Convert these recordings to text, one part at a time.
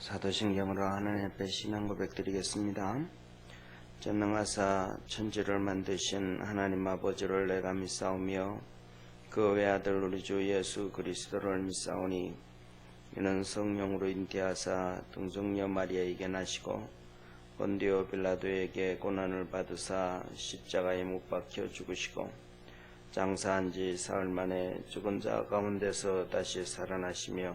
사도신경으로 하나님 앞에 신앙 고백드리겠습니다. 전능하사 천지를 만드신 하나님 아버지를 내가 믿사오며 그 외아들 우리 주 예수 그리스도를 믿사오니 이는 성령으로 잉태하사 동정녀 마리아에게 나시고 본디오 빌라도에게 고난을 받으사 십자가에 못 박혀 죽으시고 장사한 지 사흘 만에 죽은 자 가운데서 다시 살아나시며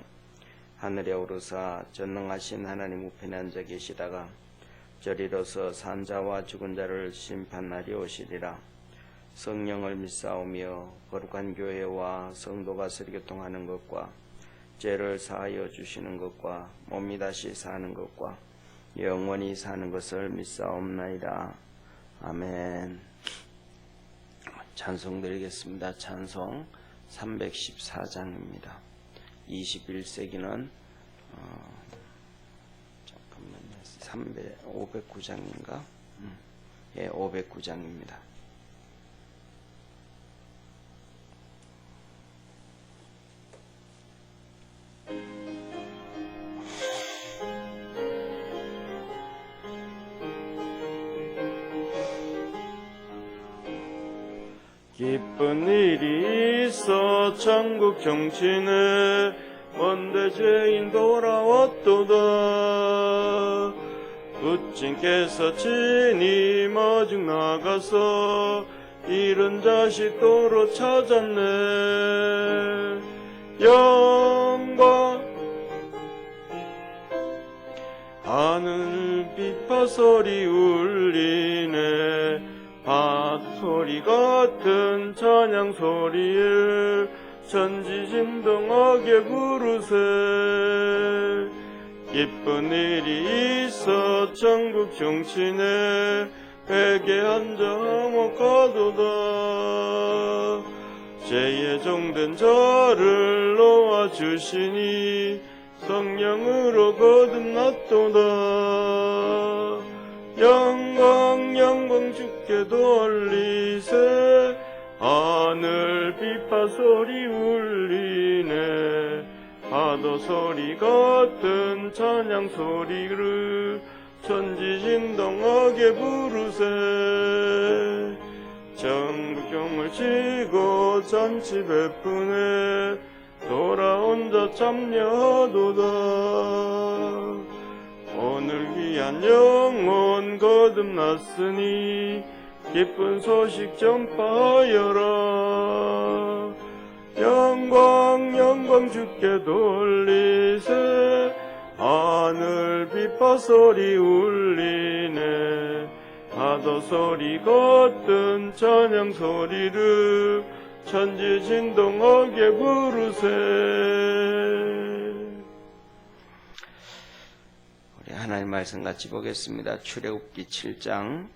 하늘에 오르사 전능하신 하나님 우편에 앉아 계시다가 저리로서 산 자와 죽은 자를 심판하리 오시리라. 성령을 믿사오며 거룩한 교회와 성도가 서리교통하는 것과 죄를 사하여 주시는 것과 몸이 다시 사는 것과 영원히 사는 것을 믿사옵나이다. 아멘. 찬송 드리겠습니다. 찬송 314장입니다. 21세기는 509장인가? 예, 509장입니다. 기쁜 일이 있어 천국 경치네 먼데 죄인 돌아왔도다. 부친께서 친히 마중 나가서 잃은 자식 도로 찾았네. 영광 하늘 비파소리 울리네. 밭소리 같은 찬양 소리에 천지진동하게 부르세. 기쁜 일이 있어 천국 경치네 회개한 자 화목하도다. 죄에 종된 자를 놓아주시니 성령으로 거듭났도다. 영광 주께 돌리세. 하늘 비파 소리 울리네. 파도 소리 같은 찬양 소리를 천지진동하게 부르세. 전국경을 치고 잔치 베푸네. 돌아온 자 참여하도다. 오늘 귀한 영혼 거듭났으니 기쁜 소식 전파하여라. 영광 주께 돌리세. 하늘 비파 소리 울리네. 파도 소리 같은 찬양 소리를 천지진동하게 부르세. 우리 하나님 말씀 같이 보겠습니다. 출애굽기 7장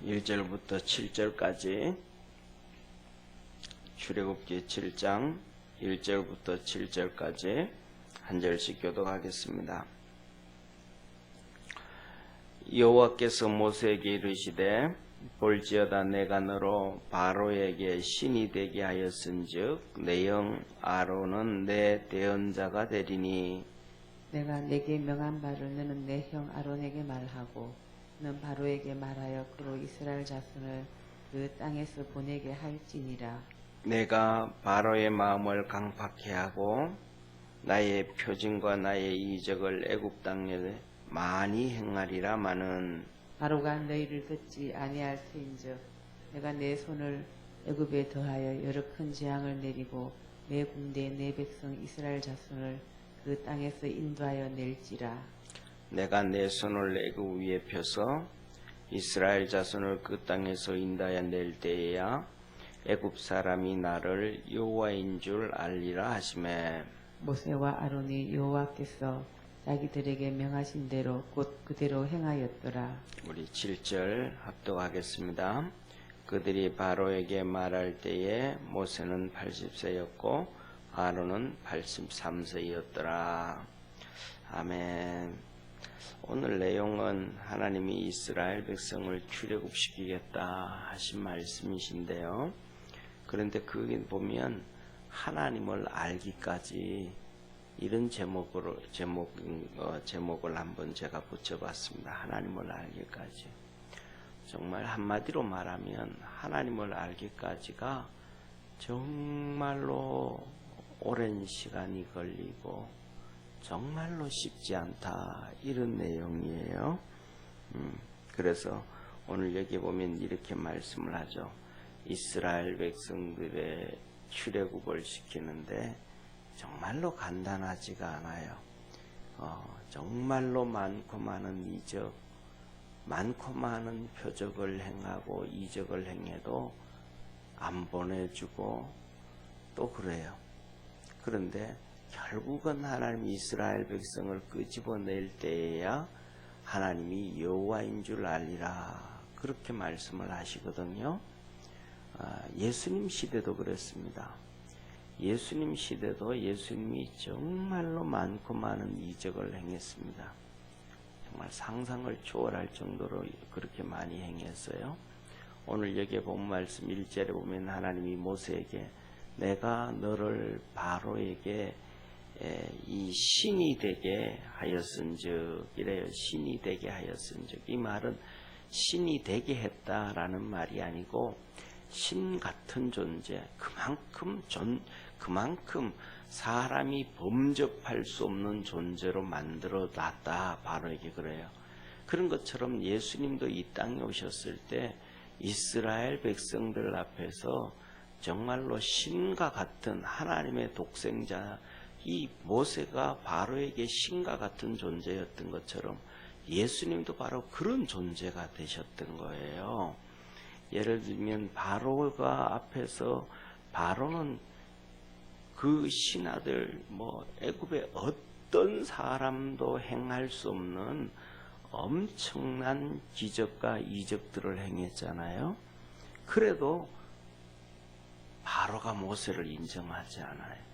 1절부터 7절까지. 출애굽기 7장 1절부터 7절까지 한 절씩 교독하겠습니다. 여호와께서 모세에게 이르시되 볼지어다 내가 너로 바로에게 신이 되게 하였은즉 내 형 아론은 내 대언자가 되리니 내가 내게 명한 바를 너는 내 형 아론에게 말하고 는 바로에게 말하여 그로 이스라엘 자손을 그 땅에서 보내게 할지니라. 내가 바로의 마음을 강팍해 하고 나의 표징과 나의 이적을 애굽 땅에 많이 행하리라마는 바로가 너희를 듣지 아니할 터인즉 내가 내 손을 애굽에 더하여 여러 큰 재앙을 내리고 내 군대 내 백성 이스라엘 자손을 그 땅에서 인도하여 낼지라. 내가 내 손을 애굽 위에 펴서 이스라엘 자손을 그 땅에서 인도하여 낼 때에야 애굽 사람이 나를 여호와인 줄 알리라 하시매. 모세와 아론이 여호와께서 자기들에게 명하신 대로 곧 그대로 행하였더라. 우리 7절 합독하겠습니다. 그들이 바로에게 말할 때에 모세는 80세였고 아론은 83세였더라. 아멘. 오늘 내용은 하나님이 이스라엘 백성을 출애굽시키겠다 하신 말씀이신데요. 그런데 거기 보면 하나님을 알기까지 이런 제목을 한번 제가 붙여봤습니다. 하나님을 알기까지. 정말 한마디로 말하면 하나님을 알기까지가 정말로 오랜 시간이 걸리고 정말로 쉽지 않다, 이런 내용이에요. 그래서 오늘 여기 보면 이렇게 말씀을 하죠. 이스라엘 백성들의 출애굽을 시키는데 정말로 간단하지가 않아요. 정말로 많고 많은 이적, 많고 많은 표적을 행하고 이적을 행해도 안 보내주고 또 그래요. 그런데 결국은 하나님이 이스라엘 백성을 끄집어낼 때에야 하나님이 여호와인 줄 알리라, 그렇게 말씀을 하시거든요. 예수님 시대도 그랬습니다. 예수님 시대도 예수님이 정말로 많고 많은 이적을 행했습니다. 정말 상상을 초월할 정도로 그렇게 많이 행했어요. 오늘 여기에 본 말씀 1절에 보면 하나님이 모세에게 내가 너를 바로에게 이 신이 되게 하였은즉, 이래요. 신이 되게 하였은즉. 이 말은 신이 되게 했다라는 말이 아니고 신 같은 존재, 그만큼 사람이 범접할 수 없는 존재로 만들어 놨다, 바로에게 그래요. 그런 것처럼 예수님도 이 땅에 오셨을 때 이스라엘 백성들 앞에서 정말로 신과 같은 하나님의 독생자, 이 모세가 바로에게 신과 같은 존재였던 것처럼 예수님도 바로 그런 존재가 되셨던 거예요. 예를 들면 바로가 앞에서, 바로는 그 신하들, 애굽의 어떤 사람도 행할 수 없는 엄청난 기적과 이적들을 행했잖아요. 그래도 바로가 모세를 인정하지 않아요.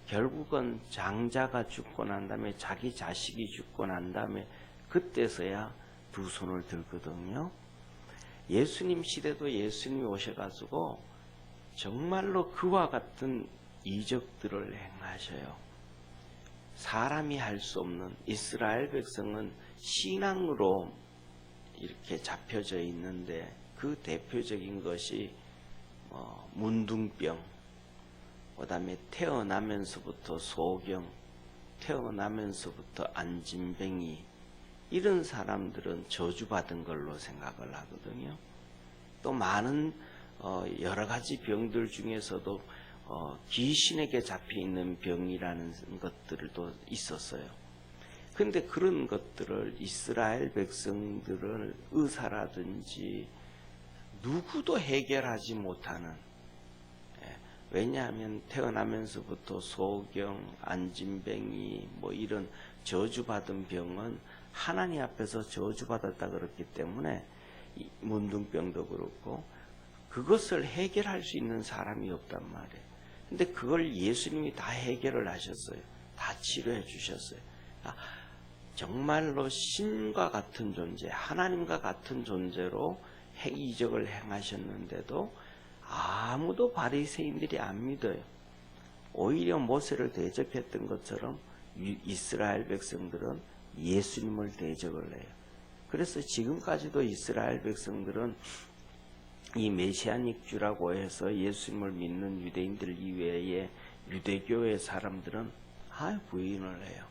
결국은 장자가 죽고 난 다음에, 자기 자식이 죽고 난 다음에 그때서야 두 손을 들거든요. 예수님 시대도 예수님이 오셔가지고 정말로 그와 같은 이적들을 행하셔요. 사람이 할 수 없는, 이스라엘 백성은 신앙으로 이렇게 잡혀져 있는데 그 대표적인 것이 문둥병, 그 다음에 태어나면서부터 소경, 태어나면서부터 안진뱅이, 이런 사람들은 저주받은 걸로 생각을 하거든요. 또 많은 여러 가지 병들 중에서도 귀신에게 잡혀있는 병이라는 것들도 있었어요. 근데 그런 것들을 이스라엘 백성들을 의사라든지 누구도 해결하지 못하는, 왜냐하면 태어나면서부터 소경, 안진뱅이, 이런 저주받은 병은 하나님 앞에서 저주받았다 그렇기 때문에, 문둥병도 그렇고 그것을 해결할 수 있는 사람이 없단 말이에요. 근데 그걸 예수님이 다 해결을 하셨어요. 다 치료해 주셨어요. 정말로 신과 같은 존재, 하나님과 같은 존재로 이적을 행하셨는데도 아무도 바리새인들이 안 믿어요. 오히려 모세를 대적했던 것처럼 이스라엘 백성들은 예수님을 대적을 해요. 그래서 지금까지도 이스라엘 백성들은 이 메시아닉 주라고 해서 예수님을 믿는 유대인들 이외에 유대교의 사람들은 부인을 해요.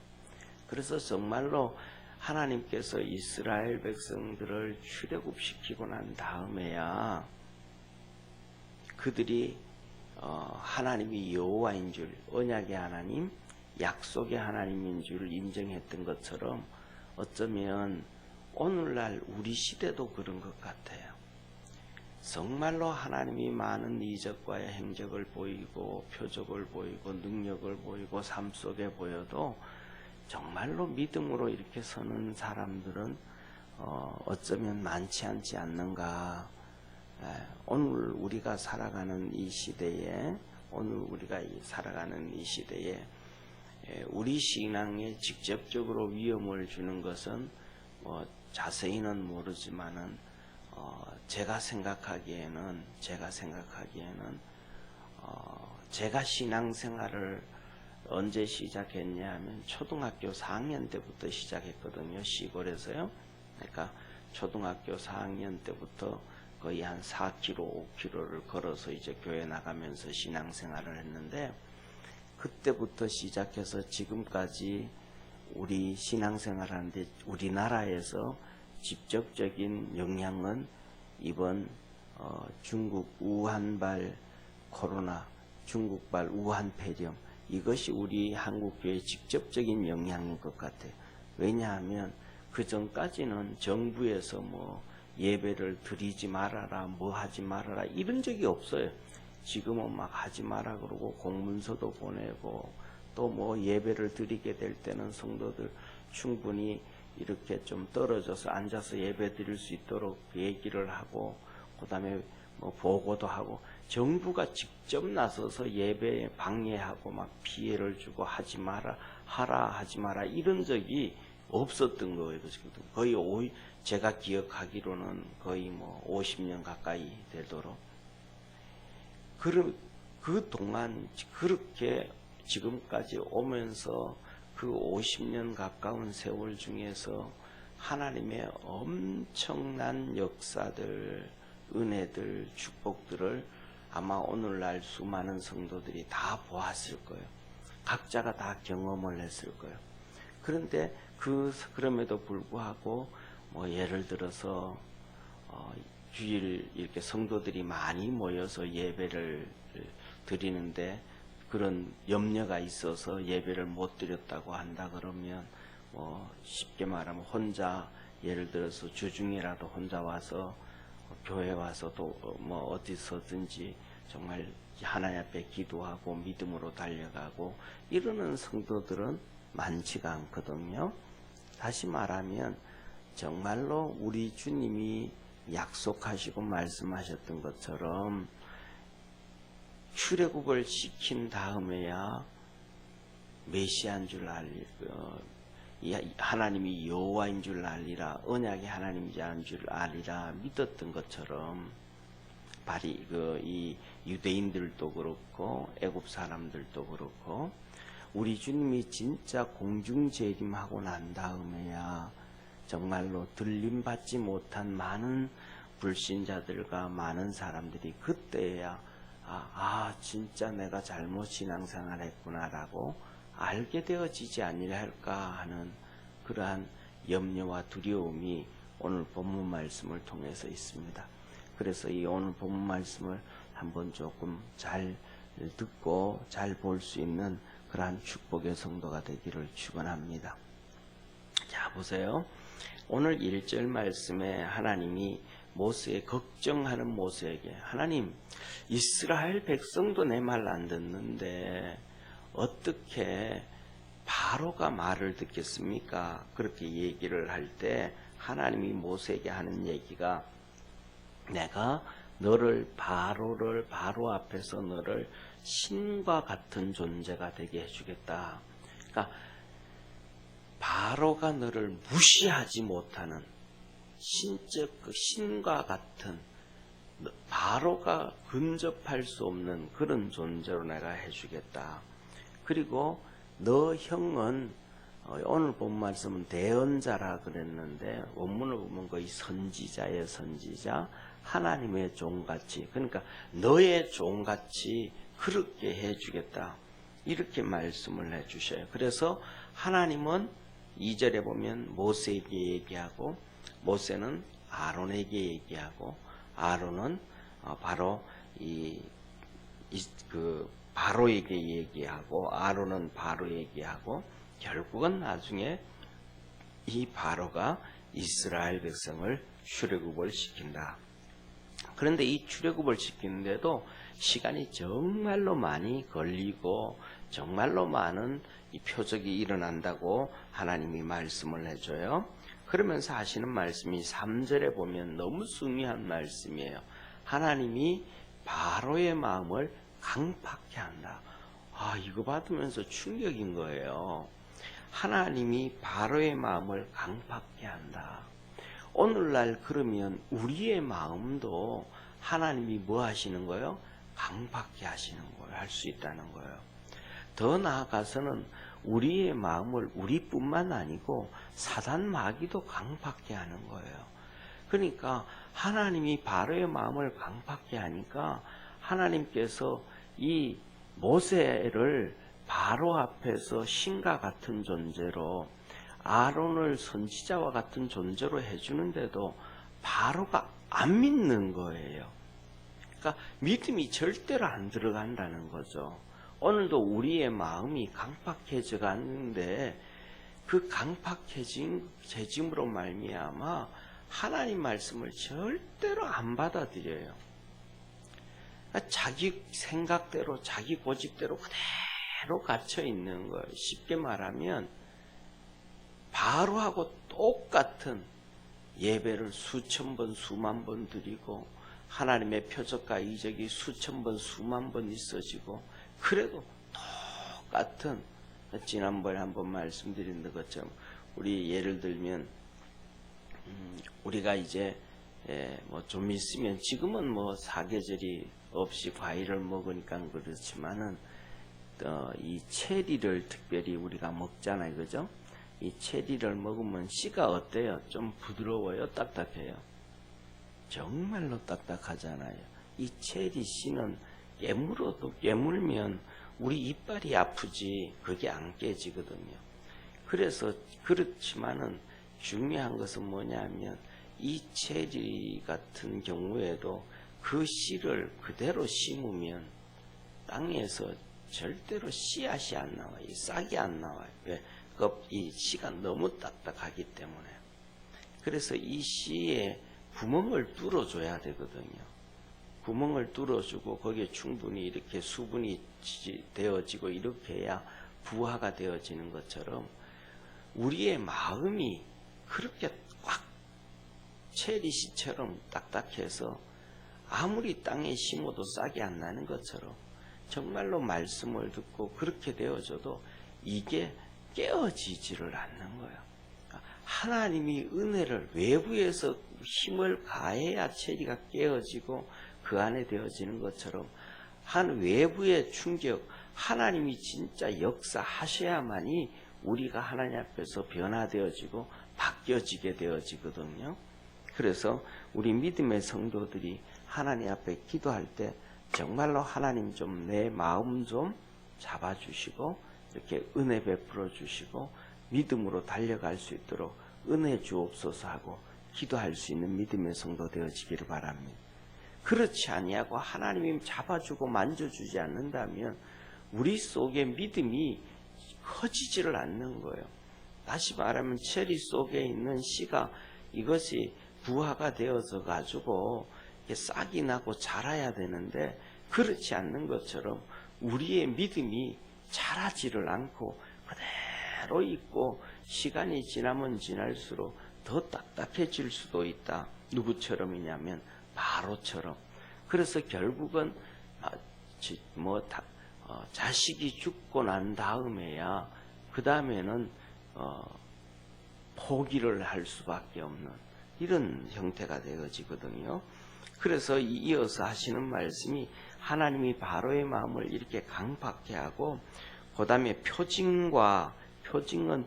그래서 정말로 하나님께서 이스라엘 백성들을 출애굽시키고 난 다음에야 그들이 하나님이 여호와인 줄, 언약의 하나님, 약속의 하나님인 줄 인정했던 것처럼 어쩌면 오늘날 우리 시대도 그런 것 같아요. 정말로 하나님이 많은 이적과 행적을 보이고 표적을 보이고 능력을 보이고 삶 속에 보여도 정말로 믿음으로 이렇게 서는 사람들은 어쩌면 많지 않지 않는가. 오늘 우리가 살아가는 이 시대에 우리 신앙에 직접적으로 위험을 주는 것은 자세히는 모르지만은 제가 생각하기에는 제가 신앙생활을 언제 시작했냐 하면 초등학교 4학년 때부터 시작했거든요. 시골에서요. 그러니까 초등학교 4학년 때부터 거의 한 4km, 5km를 걸어서 이제 교회 나가면서 신앙생활을 했는데, 그때부터 시작해서 지금까지 우리 신앙생활하는데 우리나라에서 직접적인 영향은 이번 중국 우한발 코로나, 중국발 우한 폐렴, 이것이 우리 한국교회의 직접적인 영향인 것 같아요. 왜냐하면 그 전까지는 정부에서 뭐 예배를 드리지 말아라, 뭐 하지 말아라 이런 적이 없어요. 지금은 막 하지 마라 그러고 공문서도 보내고, 또 뭐 예배를 드리게 될 때는 성도들 충분히 이렇게 좀 떨어져서 앉아서 예배 드릴 수 있도록 얘기를 하고, 그 다음에 뭐 보고도 하고, 정부가 직접 나서서 예배에 방해하고 막 피해를 주고 하지 마라, 하라 하지 마라 이런 적이 없었던 거예요. 거의 제가 기억하기로는 거의 뭐 50년 가까이 되도록. 그 동안 그렇게 지금까지 오면서 그 50년 가까운 세월 중에서 하나님의 엄청난 역사들, 은혜들, 축복들을 아마 오늘날 수많은 성도들이 다 보았을 거예요. 각자가 다 경험을 했을 거예요. 그런데 그럼에도 불구하고 뭐 예를 들어서 주일 이렇게 성도들이 많이 모여서 예배를 드리는데 그런 염려가 있어서 예배를 못 드렸다고 한다 그러면, 뭐 쉽게 말하면 혼자 예를 들어서 주중이라도 혼자 와서 교회 와서 또 뭐 어디서든지 정말 하나님 앞에 기도하고 믿음으로 달려가고 이러는 성도들은 많지가 않거든요. 다시 말하면 정말로 우리 주님이 약속하시고 말씀하셨던 것처럼 출애굽을 시킨 다음에야 메시아인 줄 하나님이 여호와인 줄 알리라, 언약의 하나님인 줄 알리라 믿었던 것처럼, 이 유대인들도 그렇고 애굽 사람들도 그렇고 우리 주님이 진짜 공중 재림하고 난 다음에야 정말로 들림받지 못한 많은 불신자들과 많은 사람들이 그때야 진짜 내가 잘못 신앙생활 했구나라고 알게 되어지지 아니라 할까 하는 그러한 염려와 두려움이 오늘 본문 말씀을 통해서 있습니다. 그래서 이 오늘 본문 말씀을 한번 조금 잘 듣고 잘 볼 수 있는 그러한 축복의 성도가 되기를 축원합니다. 자, 보세요. 오늘 1절 말씀에 하나님이 걱정하는 모세에게, 하나님, 이스라엘 백성도 내 말 안 듣는데 어떻게 바로가 말을 듣겠습니까? 그렇게 얘기를 할 때 하나님이 모세에게 하는 얘기가, 내가 바로 앞에서 너를 신과 같은 존재가 되게 해주겠다. 그러니까 바로가 너를 무시하지 못하는 그 신과 같은, 바로가 근접할 수 없는 그런 존재로 내가 해주겠다. 그리고 너 형은, 오늘 본 말씀은 대언자라 그랬는데 원문을 보면 거의 선지자의 선지자, 하나님의 종같이, 그러니까 너의 종같이 그렇게 해주겠다, 이렇게 말씀을 해주셔요. 그래서 하나님은 2절에 보면 모세에게 얘기하고, 모세는 아론에게 얘기하고, 아론은 바로 바로에게 얘기하고, 아론은 바로에게 하고, 결국은 나중에 이 바로가 이스라엘 백성을 출애굽을 시킨다. 그런데 이 출애굽을 시키는데도 시간이 정말로 많이 걸리고 정말로 많은 이 표적이 일어난다고 하나님이 말씀을 해줘요. 그러면서 하시는 말씀이 3절에 보면 너무 중요한 말씀이에요. 하나님이 바로의 마음을 강팍케 한다. 이거 받으면서 충격인 거예요. 하나님이 바로의 마음을 강팍케 한다. 오늘날 그러면 우리의 마음도 하나님이 뭐 하시는 거예요? 강팍케 하시는 거예요. 할 수 있다는 거예요. 더 나아가서는 우리의 마음을 우리뿐만 아니고 사단 마귀도 강팍해 하는 거예요. 그러니까 하나님이 바로의 마음을 강팍해 하니까 하나님께서 이 모세를 바로 앞에서 신과 같은 존재로, 아론을 선지자와 같은 존재로 해주는데도 바로가 안 믿는 거예요. 그러니까 믿음이 절대로 안 들어간다는 거죠. 오늘도 우리의 마음이 강팍해져 가는데 그 강팍해짐으로 말미암아 하나님 말씀을 절대로 안 받아들여요. 그러니까 자기 생각대로, 자기 고집대로 그대로 갇혀 있는 거예요. 쉽게 말하면 바로하고 똑같은 예배를 수천 번, 수만 번 드리고 하나님의 표적과 이적이 수천 번, 수만 번 있어지고, 그래도 똑같은, 지난번에 한번 말씀드린 것처럼 우리 예를 들면 우리가 이제 뭐 좀 있으면, 지금은 뭐 사계절이 없이 과일을 먹으니까 그렇지만은 이 체리를 특별히 우리가 먹잖아요, 그죠? 이 체리를 먹으면 씨가 어때요? 좀 부드러워요? 딱딱해요? 정말로 딱딱하잖아요. 이 체리 씨는 깨물어도 깨물면 우리 이빨이 아프지 그게 안 깨지거든요. 그래서 그렇지만은 중요한 것은 뭐냐면 이 체리 같은 경우에도 그 씨를 그대로 심으면 땅에서 절대로 씨앗이 안 나와요. 이 싹이 안 나와요. 왜? 이 씨가 너무 딱딱하기 때문에. 그래서 이 씨에 구멍을 뚫어줘야 되거든요. 구멍을 뚫어주고 거기에 충분히 이렇게 수분이 되어지고 이렇게 해야 부화가 되어지는 것처럼 우리의 마음이 그렇게 꽉 체리씨처럼 딱딱해서 아무리 땅에 심어도 싹이 안 나는 것처럼 정말로 말씀을 듣고 그렇게 되어져도 이게 깨어지지를 않는 거예요. 하나님이 은혜를 외부에서 힘을 가해야 체리가 깨어지고 그 안에 되어지는 것처럼 한 외부의 충격, 하나님이 진짜 역사하셔야만이 우리가 하나님 앞에서 변화되어지고 바뀌어지게 되어지거든요. 그래서 우리 믿음의 성도들이 하나님 앞에 기도할 때 정말로 하나님 좀 내 마음 좀 잡아주시고 이렇게 은혜 베풀어 주시고 믿음으로 달려갈 수 있도록 은혜 주옵소서 하고 기도할 수 있는 믿음의 성도 되어지기를 바랍니다. 그렇지 아니하고 하나님이 잡아주고 만져주지 않는다면 우리 속에 믿음이 커지지를 않는 거예요. 다시 말하면 체리 속에 있는 씨가 이것이 부화가 되어서 가지고 싹이 나고 자라야 되는데 그렇지 않는 것처럼 우리의 믿음이 자라지를 않고 그대로 있고 시간이 지나면 지날수록 더 딱딱해질 수도 있다. 누구처럼이냐면 바로처럼. 그래서 결국은 자식이 죽고 난 다음에야 그 다음에는 포기를 할 수밖에 없는 이런 형태가 되어지거든요. 그래서 이어서 하시는 말씀이 하나님이 바로의 마음을 이렇게 강팍해 하고 그 다음에 표징은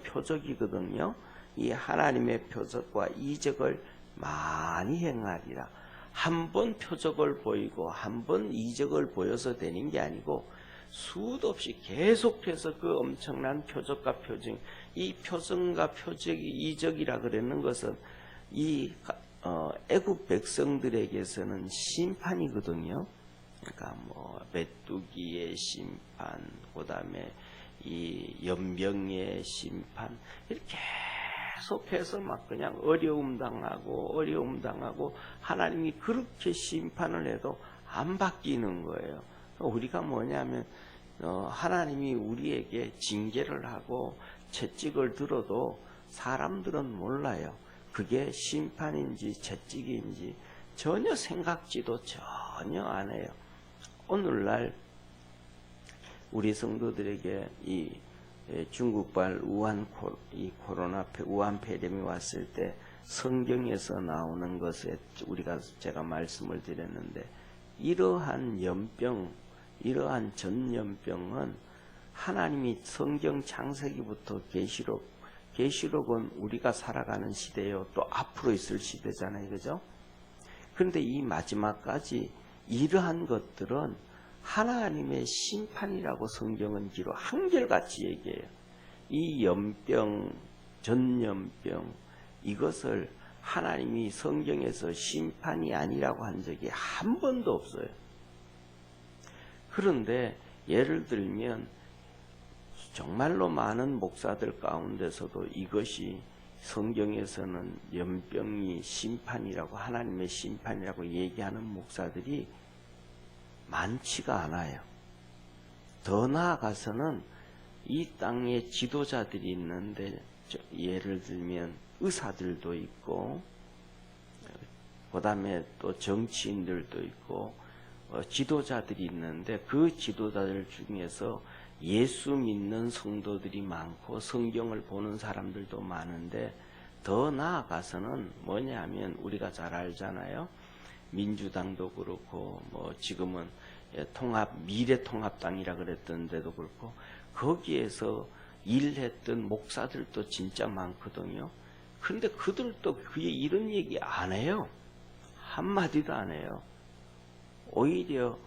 표적이거든요. 이 하나님의 표적과 이적을 많이 행하리라. 한 번 표적을 보이고 한 번 이적을 보여서 되는 게 아니고 수도 없이 계속해서 그 엄청난 표적과 표징, 이 표적과 표적이 이적이라 그러는 것은 이 애국 백성들에게서는 심판이거든요. 그러니까 뭐 메뚜기의 심판, 그다음에 이 연병의 심판, 이렇게 계속해서 막 그냥 어려움 당하고 하나님이 그렇게 심판을 해도 안 바뀌는 거예요. 우리가 뭐냐면 하나님이 우리에게 징계를 하고 채찍을 들어도 사람들은 몰라요. 그게 심판인지 채찍인지 전혀 생각지도 전혀 안 해요. 오늘날 우리 성도들에게 이 중국발 우한 폐렴이 왔을 때 성경에서 나오는 것에 제가 말씀을 드렸는데 이러한 전염병은 하나님이 성경 창세기부터 계시록은 우리가 살아가는 시대요. 또 앞으로 있을 시대잖아요. 그죠? 그런데 이 마지막까지 이러한 것들은 하나님의 심판이라고 성경은 기록 한결같이 얘기해요. 이 연병, 전염병 이것을 하나님이 성경에서 심판이 아니라고 한 적이 한 번도 없어요. 그런데 예를 들면 정말로 많은 목사들 가운데서도 이것이 성경에서는 연병이 심판이라고 하나님의 심판이라고 얘기하는 목사들이 많지가 않아요. 더 나아가서는 이 땅에 지도자들이 있는데 예를 들면 의사들도 있고 그 다음에 또 정치인들도 있고 지도자들이 있는데 그 지도자들 중에서 예수 믿는 성도들이 많고 성경을 보는 사람들도 많은데 더 나아가서는 뭐냐 하면 우리가 잘 알잖아요. 민주당도 그렇고 뭐 지금은 미래통합당이라 그랬던데도 그렇고 거기에서 일했던 목사들도 진짜 많거든요. 그런데 그들도 그게 이런 얘기 안 해요. 한마디도 안 해요. 오히려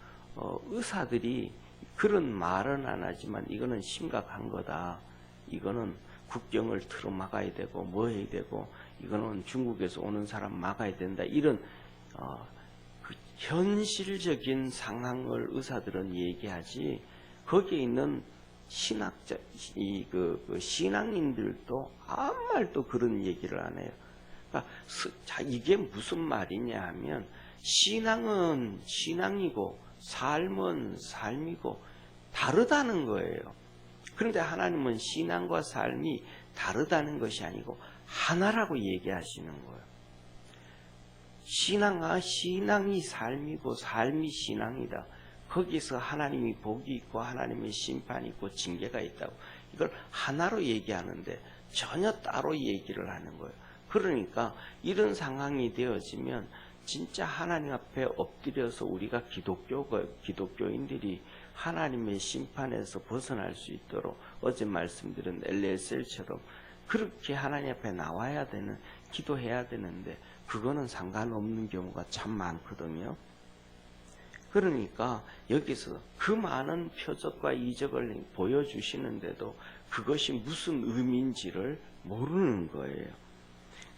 의사들이 그런 말은 안 하지만 이거는 심각한 거다. 이거는 국경을 틀어막아야 되고 뭐 해야 되고 이거는 중국에서 오는 사람 막아야 된다. 이런 그 현실적인 상황을 의사들은 얘기하지 거기에 있는 신학자, 신앙인들도 아무 말도 그런 얘기를 안 해요. 그러니까 이게 무슨 말이냐 하면 신앙은 신앙이고 삶은 삶이고 다르다는 거예요. 그런데 하나님은 신앙과 삶이 다르다는 것이 아니고 하나라고 얘기하시는 거예요. 신앙이 삶이고 삶이 신앙이다. 거기서 하나님이 복이 있고 하나님의 심판이 있고 징계가 있다고 이걸 하나로 얘기하는데 전혀 따로 얘기를 하는 거예요. 그러니까 이런 상황이 되어지면 진짜 하나님 앞에 엎드려서 우리가 기독교인들이 하나님의 심판에서 벗어날 수 있도록 어제 말씀드린 엘리에셀처럼 그렇게 하나님 앞에 나와야 되는, 기도해야 되는데 그거는 상관없는 경우가 참 많거든요. 그러니까 여기서 그 많은 표적과 이적을 보여주시는데도 그것이 무슨 의미인지를 모르는 거예요.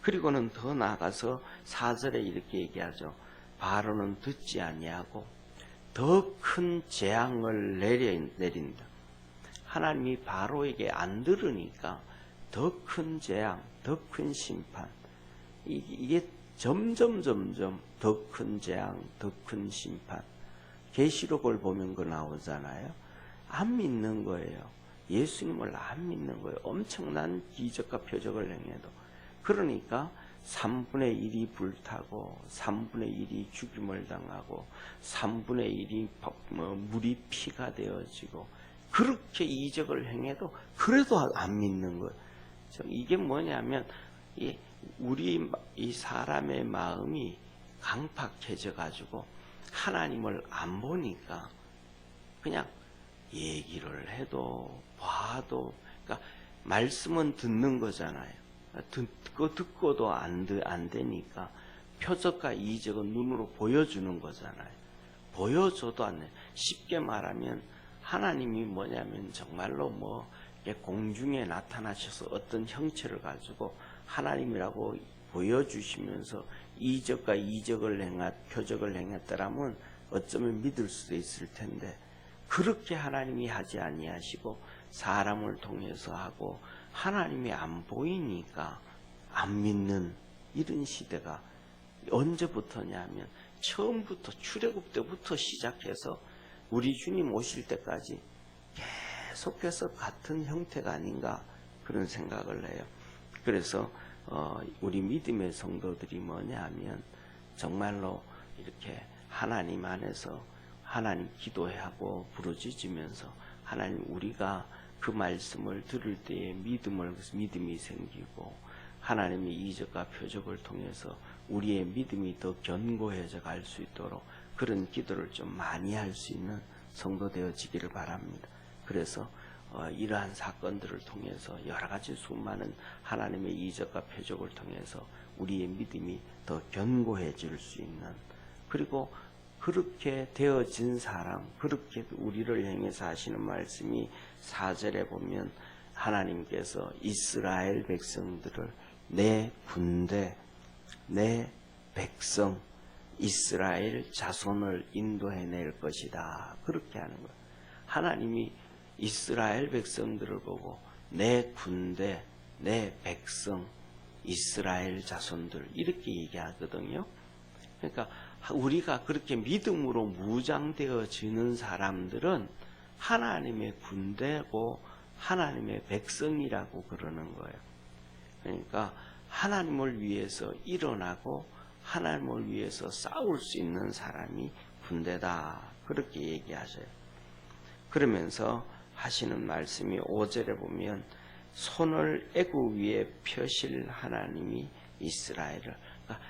그리고는 더 나아가서 4절에 이렇게 얘기하죠. 바로는 듣지 아니하고 더 큰 재앙을 내린다. 하나님이 바로에게 안 들으니까 더 큰 재앙, 더 큰 심판. 이게 점점 더 큰 재앙, 더 큰 심판. 계시록을 보면 그 나오잖아요. 안 믿는 거예요. 예수님을 안 믿는 거예요. 엄청난 기적과 표적을 행해도. 그러니까 3분의 1이 불타고 3분의 1이 죽임을 당하고 3분의 1이 물이 피가 되어지고 그렇게 이적을 행해도 그래도 안 믿는 거예요. 이게 뭐냐면 우리 이 사람의 마음이 강팍해져 가지고 하나님을 안 보니까 그냥 얘기를 해도 봐도 그러니까 말씀은 듣는 거잖아요. 듣고도 안 되니까 표적과 이적은 눈으로 보여주는 거잖아요. 보여줘도 안 돼. 쉽게 말하면 하나님이 뭐냐면 정말로 공중에 나타나셔서 어떤 형체를 가지고 하나님이라고 보여주시면서 이적과 표적을 행했더라면 어쩌면 믿을 수도 있을 텐데 그렇게 하나님이 하지 아니하시고 사람을 통해서 하고 하나님이 안 보이니까 안 믿는 이런 시대가 언제부터냐면 처음부터 출애굽 때부터 시작해서 우리 주님 오실 때까지 계속해서 같은 형태가 아닌가 그런 생각을 해요. 그래서 우리 믿음의 성도들이 뭐냐 하면 정말로 이렇게 하나님 안에서 하나님 기도하고 부르짖으면서 하나님 우리가 그 말씀을 들을 때에 믿음이 생기고 하나님의 이적과 표적을 통해서 우리의 믿음이 더 견고해져 갈 수 있도록 그런 기도를 좀 많이 할 수 있는 성도 되어지기를 바랍니다. 그래서 이러한 사건들을 통해서 여러 가지 수많은 하나님의 이적과 표적을 통해서 우리의 믿음이 더 견고해질 수 있는, 그리고 그렇게 되어진 사람, 그렇게 우리를 향해서 하시는 말씀이 4절에 보면 하나님께서 이스라엘 백성들을 내 군대, 내 백성, 이스라엘 자손을 인도해낼 것이다. 그렇게 하는 거예요. 하나님이 이스라엘 백성들을 보고 내 군대, 내 백성, 이스라엘 자손들 이렇게 얘기하거든요. 그러니까 우리가 그렇게 믿음으로 무장되어지는 사람들은 하나님의 군대고 하나님의 백성이라고 그러는 거예요. 그러니까 하나님을 위해서 일어나고 하나님을 위해서 싸울 수 있는 사람이 군대다. 그렇게 얘기하셔요. 그러면서 하시는 말씀이 5절에 보면 손을 애굽 위에 펴실 하나님이 이스라엘을, 그러니까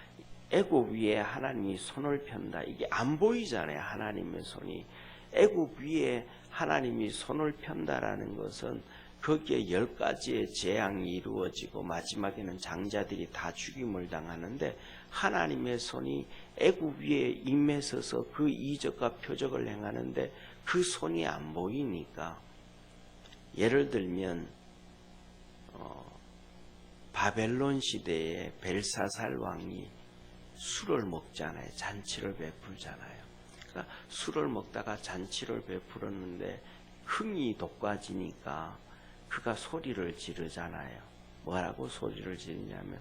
애굽 위에 하나님이 손을 편다. 이게 안 보이잖아요. 하나님의 손이. 애굽 위에 하나님이 손을 편다라는 것은 거기에 10가지의 재앙이 이루어지고 마지막에는 장자들이 다 죽임을 당하는데, 하나님의 손이 애굽 위에 임해서서 그 이적과 표적을 행하는데 그 손이 안 보이니까, 예를 들면 바벨론 시대에 벨사살 왕이 술을 먹잖아요. 잔치를 베풀잖아요. 그러니까 술을 먹다가 잔치를 베풀었는데 흥이 돋궈지니까 그가 소리를 지르잖아요. 뭐라고 소리를 지르냐면,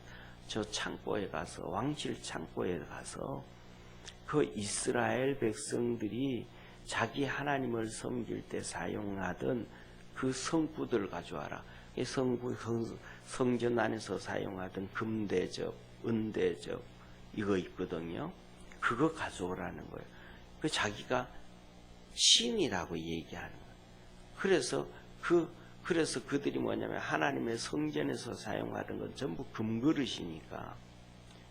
저 창고에 가서, 왕실 창고에 가서 그 이스라엘 백성들이 자기 하나님을 섬길 때 사용하던 그 성구들을 가져와라. 이 성전 안에서 사용하던 금대접, 은대접 이거 있거든요. 그거 가져오라는 거예요. 그 자기가 신이라고 얘기하는 거예요. 그래서 그들이 뭐냐면 하나님의 성전에서 사용하던 건 전부 금그릇이니까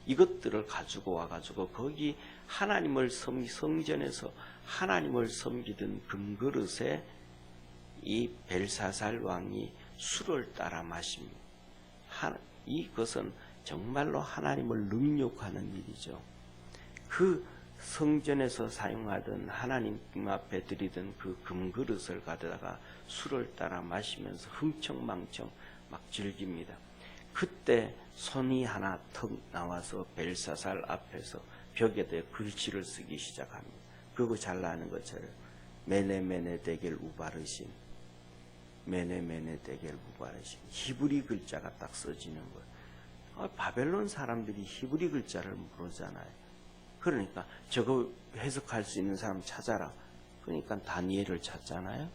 이것들을 가지고 와가지고 거기 하나님을 성전에서 하나님을 섬기던 금그릇에 이 벨사살 왕이 술을 따라 마십니다. 이것은 정말로 하나님을 능욕하는 일이죠. 그 성전에서 사용하던 하나님 앞에 드리던 그 금그릇을 가져다가 술을 따라 마시면서 흥청망청 막 즐깁니다. 그때 손이 하나 턱 나와서 벨사살 앞에서 벽에다 글씨를 쓰기 시작합니다. 그거 잘 아는 것처럼 메네메네 데겔 우바르신, 메네메네 데겔 우바르신, 히브리 글자가 딱 써지는 거예요. 바벨론 사람들이 히브리 글자를 모르잖아요. 그러니까 저거 해석할 수 있는 사람 찾아라. 그러니까 다니엘을 찾잖아요.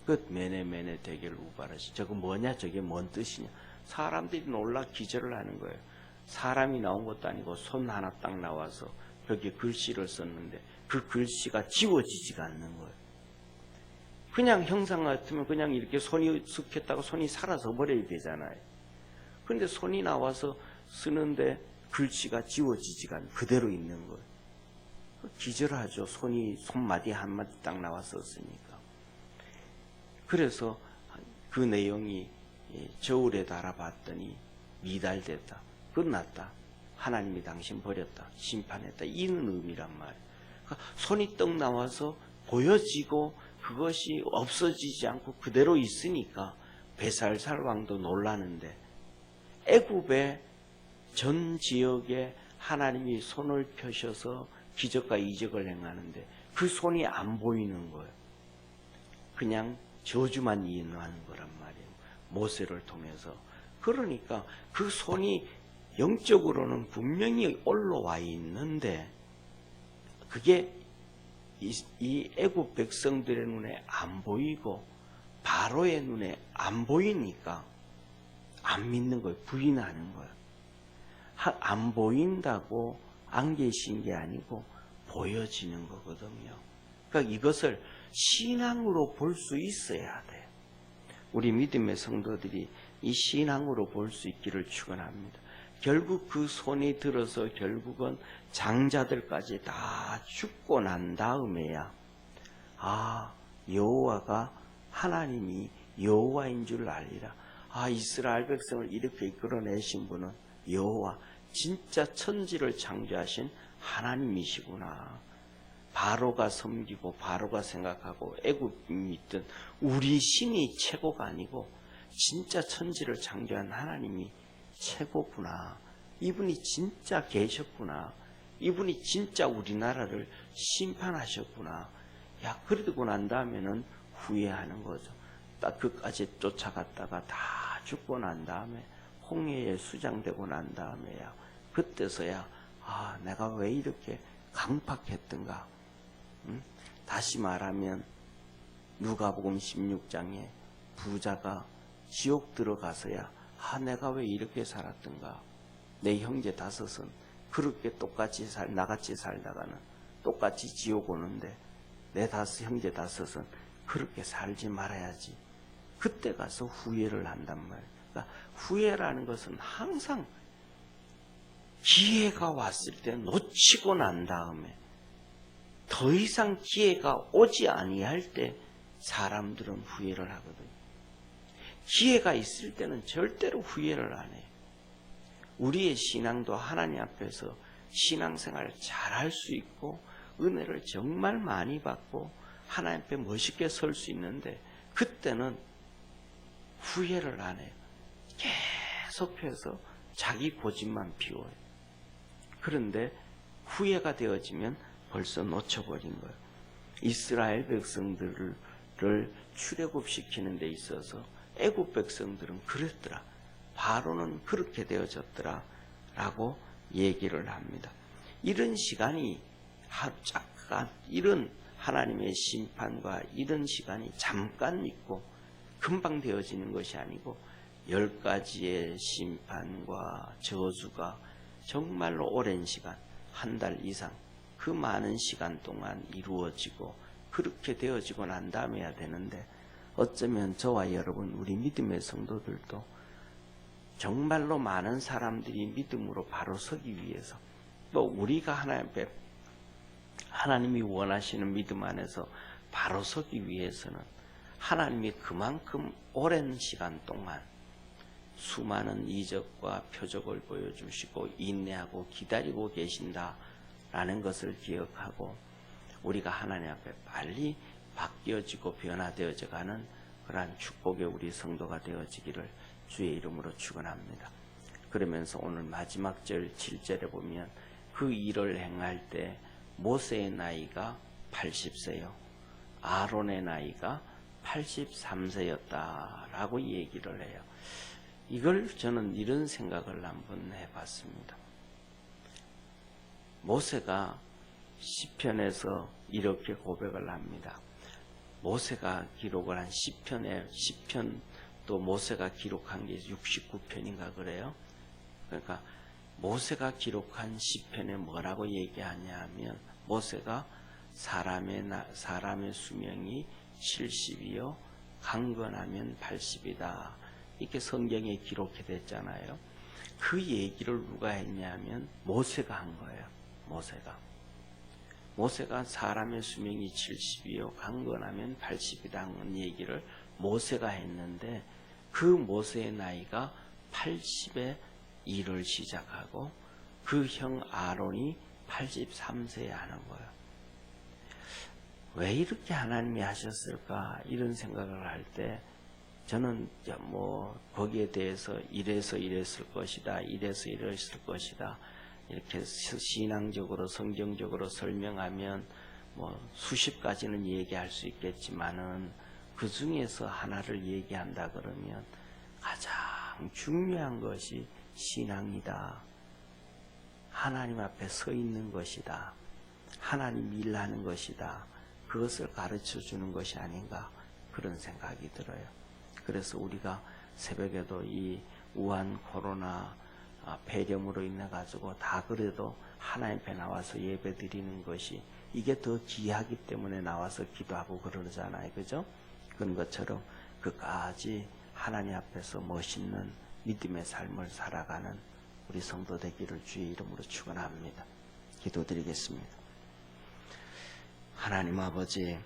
그 메네메네 데겔 우바르신, 저거 뭐냐, 저게 뭔 뜻이냐. 사람들이 놀라 기절을 하는 거예요. 사람이 나온 것도 아니고 손 하나 딱 나와서 벽에 글씨를 썼는데 그 글씨가 지워지지가 않는 거예요. 그냥 형상 같으면 그냥 이렇게 손이 쓱 했다가 손이 사라져 버려야 되잖아요. 그런데 손이 나와서 쓰는데 글씨가 지워지지가 않고 그대로 있는 거예요. 기절하죠. 손마디 한마디 딱 나와서 쓰니까. 그래서 그 내용이 저울에 달아봤더니 미달됐다. 끝났다. 하나님이 당신 버렸다. 심판했다. 이는 의미란 말이에요. 그러니까 손이 떡 나와서 보여지고 그것이 없어지지 않고 그대로 있으니까 벨사살 왕도 놀라는데, 애굽의 전 지역에 하나님이 손을 펴셔서 기적과 이적을 행하는데 그 손이 안 보이는 거예요. 그냥 저주만 인하는 거란 말이에요. 모세를 통해서. 그러니까 그 손이 영적으로는 분명히 올라와 있는데 그게 이 애굽 백성들의 눈에 안 보이고 바로의 눈에 안 보이니까 안 믿는 거예요. 부인하는 거예요. 안 보인다고 안 계신 게 아니고 보여지는 거거든요. 그러니까 이것을 신앙으로 볼 수 있어야 돼요. 우리 믿음의 성도들이 이 신앙으로 볼 수 있기를 축원합니다. 결국 그 손이 들어서 결국은 장자들까지 다 죽고 난 다음에야 여호와가 하나님이 여호와인 줄 알리라. 아, 이스라엘 백성을 이렇게 이끌어내신 분은 여호와, 진짜 천지를 창조하신 하나님이시구나. 바로가 섬기고 바로가 생각하고 애굽이 믿던 우리 신이 최고가 아니고 진짜 천지를 창조한 하나님이 최고구나. 이분이 진짜 계셨구나. 이분이 진짜 우리나라를 심판하셨구나. 야, 그러고 난 다음에는 후회하는 거죠. 딱 그까지 쫓아갔다가 다 죽고 난 다음에 홍해에 수장되고 난 다음에야 그때서야 아, 내가 왜 이렇게 강팍했던가. 다시 말하면 누가복음 16장에 부자가 지옥 들어가서야 아, 내가 왜 이렇게 살았던가. 내 형제 다섯은 그렇게 똑같이 나같이 살다가는 똑같이 지옥 오는데 내 형제 다섯은 그렇게 살지 말아야지. 그때 가서 후회를 한단 말이에요. 그러니까 후회라는 것은 항상 기회가 왔을 때 놓치고 난 다음에 더 이상 기회가 오지 아니할 때 사람들은 후회를 하거든요. 기회가 있을 때는 절대로 후회를 안 해요. 우리의 신앙도 하나님 앞에서 신앙생활을 잘할 수 있고 은혜를 정말 많이 받고 하나님 앞에 멋있게 설 수 있는데 그때는 후회를 안 해요. 계속해서 자기 고집만 피워요. 그런데 후회가 되어지면 벌써 놓쳐버린 거예요. 이스라엘 백성들을 출애굽시키는 데 있어서 애굽 백성들은 그랬더라. 바로는 그렇게 되어졌더라 라고 얘기를 합니다. 이런 시간이 하루 잠깐, 이런 하나님의 심판과 이런 시간이 잠깐 있고 금방 되어지는 것이 아니고 10가지의 심판과 저주가 정말로 오랜 시간, 한 달 이상 그 많은 시간 동안 이루어지고 그렇게 되어지고 난 다음에야 되는데 어쩌면 저와 여러분 우리 믿음의 성도들도 정말로 많은 사람들이 믿음으로 바로 서기 위해서 또 우리가 하나님 앞에 하나님이 원하시는 믿음 안에서 바로 서기 위해서는 하나님이 그만큼 오랜 시간 동안 수많은 이적과 표적을 보여주시고 인내하고 기다리고 계신다라는 것을 기억하고 우리가 하나님 앞에 빨리 바뀌어지고 변화되어져 가는 그러한 축복의 우리 성도가 되어지기를 주의 이름으로 축원합니다. 그러면서 오늘 마지막 절 7절에 보면 그 일을 행할 때 모세의 나이가 80세요. 아론의 나이가 83세였다라고 얘기를 해요. 이걸 저는 이런 생각을 한번 해봤습니다. 모세가 시편에서 이렇게 고백을 합니다. 모세가 기록을 한 시편 또 모세가 기록한 게 69편인가 그래요. 그러니까 모세가 기록한 시편에 뭐라고 얘기하냐 하면 모세가 사람의 수명이 70이요 강건하면 80이다. 이렇게 성경에 기록이 됐잖아요. 그 얘기를 누가 했냐면 모세가 한 거예요. 모세가 사람의 수명이 70이요 강건하면 80이다 하는 얘기를 모세가 했는데 그 모세의 나이가 80에 일을 시작하고 그 형 아론이 83세에 하는 거예요. 왜 이렇게 하나님이 하셨을까 이런 생각을 할 때 저는 뭐 거기에 대해서 이래서 이랬을 것이다 이래서 이랬을 것이다 이렇게 신앙적으로 성경적으로 설명하면 뭐 수십 가지는 얘기할 수 있겠지만은 그 중에서 하나를 얘기한다 그러면 가장 중요한 것이 신앙이다. 하나님 앞에 서 있는 것이다. 하나님 일하는 것이다. 그것을 가르쳐 주는 것이 아닌가 그런 생각이 들어요. 그래서 우리가 새벽에도 이 우한 코로나 폐렴으로 인해 가지고 다 그래도 하나님 앞에 나와서 예배 드리는 것이 이게 더 귀하기 때문에 나와서 기도하고 그러잖아요. 그죠? 그런 것처럼 끝까지 하나님 앞에서 멋있는 믿음의 삶을 살아가는 우리 성도 되기를 주의 이름으로 축원합니다. 기도드리겠습니다. 하나님 아버지,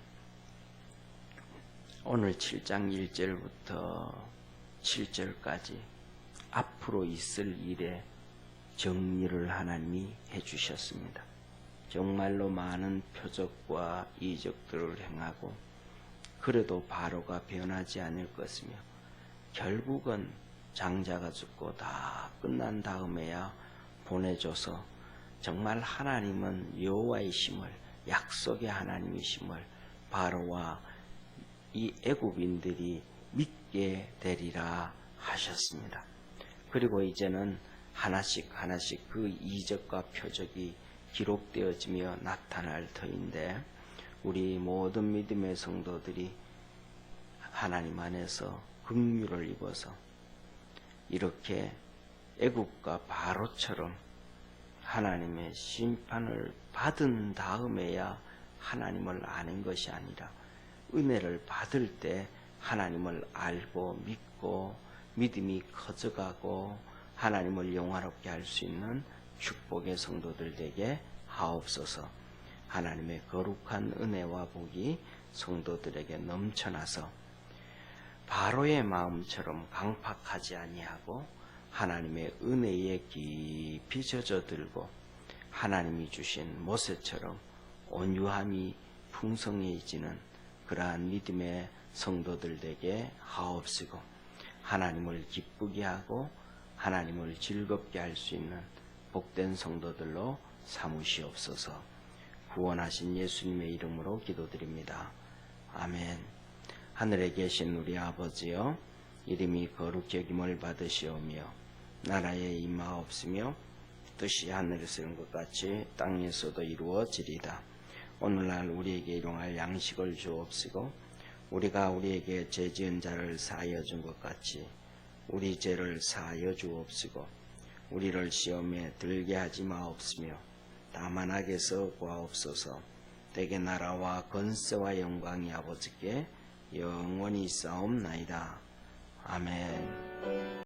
오늘 7장 1절부터 7절까지 앞으로 있을 일에 정리를 하나님이 해주셨습니다. 정말로 많은 표적과 이적들을 행하고 그래도 바로가 변하지 않을 것이며 결국은 장자가 죽고 다 끝난 다음에야 보내줘서 정말 하나님은 여호와이심을, 약속의 하나님이심을 바로와 이 애굽인들이 믿게 되리라 하셨습니다. 그리고 이제는 하나씩 그 이적과 표적이 기록되어지며 나타날 터인데 우리 모든 믿음의 성도들이 하나님 안에서 긍휼을 입어서 이렇게 애굽과 바로처럼 하나님의 심판을 받은 다음에야 하나님을 아는 것이 아니라 은혜를 받을 때 하나님을 알고 믿고 믿음이 커져가고 하나님을 영화롭게 할 수 있는 축복의 성도들 되게 하옵소서. 하나님의 거룩한 은혜와 복이 성도들에게 넘쳐나서 바로의 마음처럼 강팍하지 아니하고 하나님의 은혜에 깊이 젖어들고 하나님이 주신 모세처럼 온유함이 풍성해지는 그러한 믿음의 성도들 되게 하옵시고 하나님을 기쁘게 하고 하나님을 즐겁게 할 수 있는 복된 성도들로 삼으시옵소서. 구원하신 예수님의 이름으로 기도드립니다. 아멘. 하늘에 계신 우리 아버지여, 이름이 거룩히 여김을 받으시오며 나라에 임하옵시며 뜻이 하늘에서 이룬 것 같이 땅에서도 이루어지리다. 오늘날 우리에게 일용할 양식을 주옵시고 우리가 우리에게 죄 지은 자를 사하여 준 것 같이 우리 죄를 사하여 주옵시고 우리를 시험에 들게 하지 마옵시며 다만 악에서 구하옵소서. 대개 나라와 권세와 영광이 아버지께 영원히 있사옵나이다. 아멘.